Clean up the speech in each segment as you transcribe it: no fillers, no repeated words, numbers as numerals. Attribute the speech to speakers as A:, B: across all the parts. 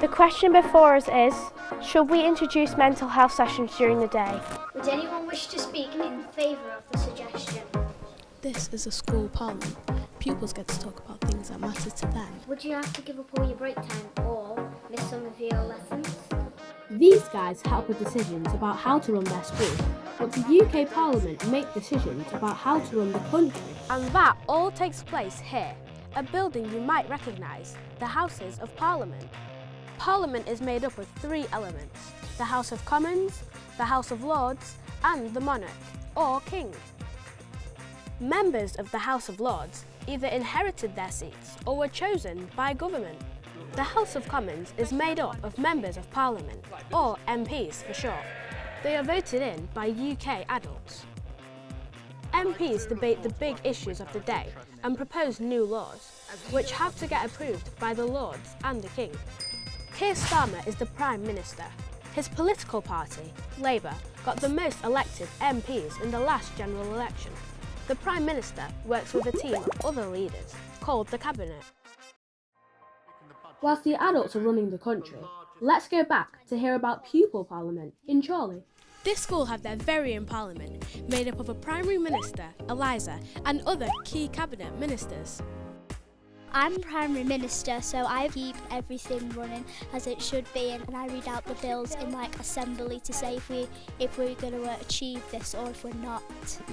A: The question before us is, should we introduce mental health sessions during the day?
B: Would anyone wish to speak in favour of the suggestion?
C: This is a school parliament. Pupils get to talk about things that matter to them.
B: Would you have to give up all your break time or miss some of your lessons?
D: These guys help with decisions about how to run their school, but the UK Parliament make decisions about how to run the country.
A: And that all takes place here, a building you might recognise, the Houses of Parliament. Parliament is made up of three elements: the House of Commons, the House of Lords and the Monarch, or King. Members of the House of Lords either inherited their seats or were chosen by government. The House of Commons is made up of Members of Parliament, or MPs for short. They are voted in by UK adults. MPs debate the big issues of the day and propose new laws, which have to get approved by the Lords and the King. Keir Starmer is the Prime Minister. His political party, Labour, got the most elected MPs in the last general election. The Prime Minister works with a team of other leaders, called the Cabinet.
D: Whilst the adults are running the country, let's go back to hear about pupil parliament in Chorley.
C: This school have their very own parliament, made up of a Primary Minister, Eliza, and other key cabinet ministers.
E: I'm Primary Minister, so I keep everything running as it should be, and I read out the bills in assembly to say if we're going to achieve this or if we're not.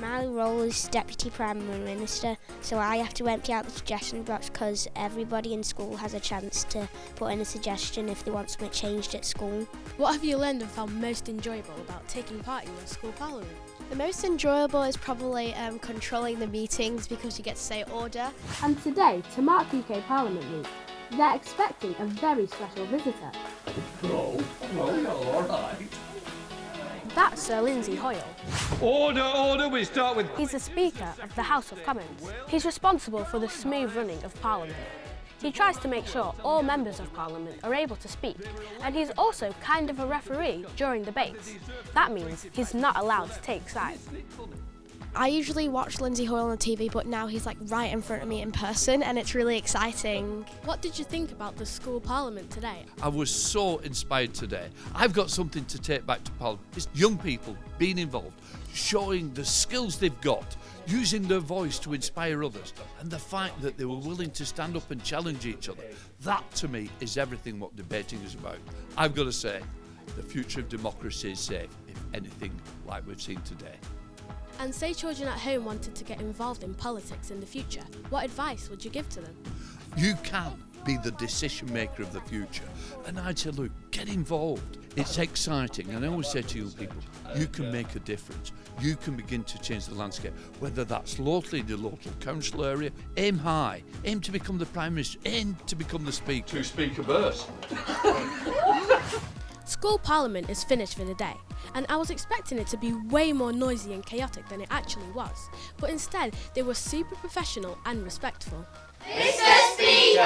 F: My role is Deputy Primary Minister, so I have to empty out the suggestion box because everybody in school has a chance to put in a suggestion if they want something changed at school.
C: What have you learned and found most enjoyable about taking part in your school parliament?
G: The most enjoyable is probably controlling the meetings because you get to say order.
D: And today, to mark UK Parliament Week, they're expecting a very special visitor.
H: Oh, all right.
A: That's Sir Lindsay Hoyle.
H: Order, we start with...
A: He's the Speaker of the House of Commons. He's responsible for the smooth running of Parliament. He tries to make sure all members of Parliament are able to speak, and he's also kind of a referee during debates. That means he's not allowed to take sides.
G: I usually watch Lindsay Hoyle on TV, but now he's right in front of me in person and it's really exciting.
C: What did you think about the school parliament today?
I: I was so inspired today. I've got something to take back to Parliament. It's young people being involved, showing the skills they've got, using their voice to inspire others, and the fact that they were willing to stand up and challenge each other. That, to me, is everything what debating is about. I've got to say, the future of democracy is safe, if anything like we've seen today.
C: And say children at home wanted to get involved in politics in the future, what advice would you give to them?
I: You can be the decision maker of the future. And I'd say, look, get involved. It's exciting. And I always say to young people, you can make a difference. You can begin to change the landscape, whether that's locally in the local council area. Aim high. Aim to become the Prime Minister. Aim to become the Speaker.
H: To speak a verse.
C: School parliament is finished for the day, and I was expecting it to be way more noisy and chaotic than it actually was, but instead they were super professional and respectful.
J: Mr. Speaker!